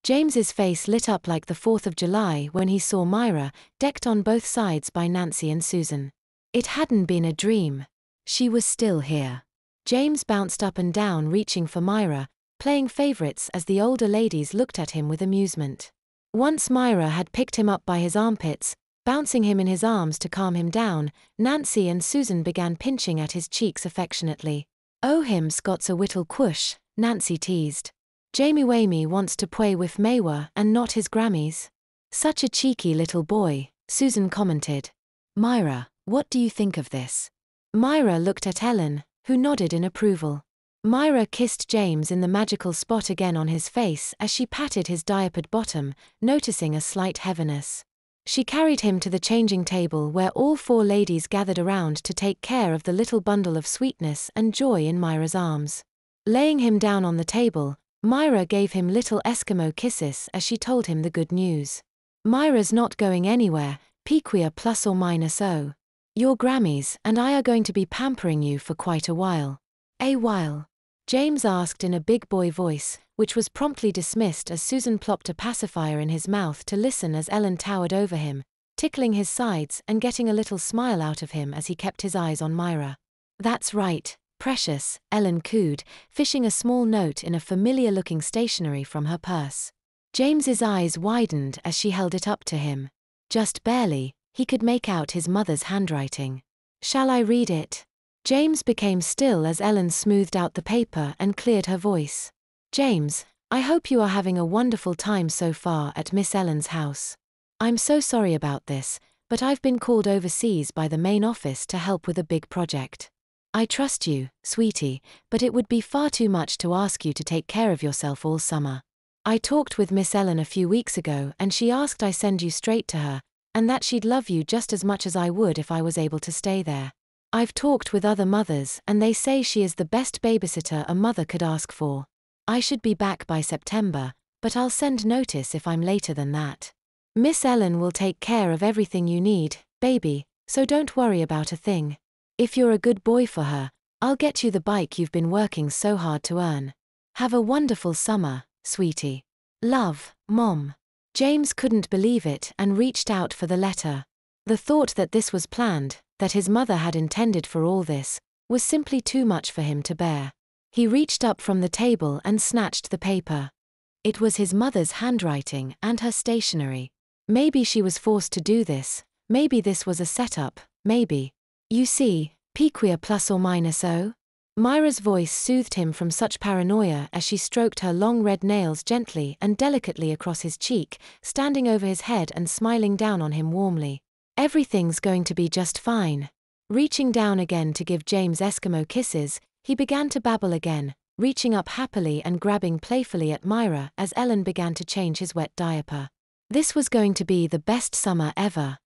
James's face lit up like the 4th of July when he saw Myra, decked on both sides by Nancy and Susan. It hadn't been a dream. She was still here. James bounced up and down reaching for Myra, playing favorites as the older ladies looked at him with amusement. Once Myra had picked him up by his armpits, bouncing him in his arms to calm him down, Nancy and Susan began pinching at his cheeks affectionately. "Oh, him's got a whittle qush," Nancy teased. "Jamie Wamey wants to play with Maywa and not his Grammys." "Such a cheeky little boy," Susan commented. "Myra, what do you think of this?" Myra looked at Ellen, who nodded in approval. Myra kissed James in the magical spot again on his face as she patted his diapered bottom, noticing a slight heaviness. She carried him to the changing table where all 4 ladies gathered around to take care of the little bundle of sweetness and joy in Myra's arms. Laying him down on the table, Myra gave him little Eskimo kisses as she told him the good news. "Myra's not going anywhere, Piquia ±0. Your Grammys and I are going to be pampering you for quite a while." "A while?" James asked in a big boy voice, which was promptly dismissed as Susan plopped a pacifier in his mouth to listen as Ellen towered over him, tickling his sides and getting a little smile out of him as he kept his eyes on Myra. "That's right, precious," Ellen cooed, fishing a small note in a familiar-looking stationery from her purse. James's eyes widened as she held it up to him. Just barely, he could make out his mother's handwriting. "Shall I read it?" James became still as Ellen smoothed out the paper and cleared her voice. "James, I hope you are having a wonderful time so far at Miss Ellen's house. I'm so sorry about this, but I've been called overseas by the main office to help with a big project. I trust you, sweetie, but it would be far too much to ask you to take care of yourself all summer. I talked with Miss Ellen a few weeks ago and she asked I send you straight to her, and that she'd love you just as much as I would if I was able to stay there. I've talked with other mothers and they say she is the best babysitter a mother could ask for. I should be back by September, but I'll send notice if I'm later than that. Miss Ellen will take care of everything you need, baby, so don't worry about a thing. If you're a good boy for her, I'll get you the bike you've been working so hard to earn. Have a wonderful summer, sweetie. Love, Mom." James couldn't believe it and reached out for the letter. The thought that this was planned, that his mother had intended for all this, was simply too much for him to bear. He reached up from the table and snatched the paper. It was his mother's handwriting and her stationery. Maybe she was forced to do this, maybe this was a setup, maybe. "You see, Piquia ±0. Myra's voice soothed him from such paranoia as she stroked her long red nails gently and delicately across his cheek, standing over his head and smiling down on him warmly. "Everything's going to be just fine." Reaching down again to give James Eskimo kisses, he began to babble again, reaching up happily and grabbing playfully at Myra as Ellen began to change his wet diaper. This was going to be the best summer ever.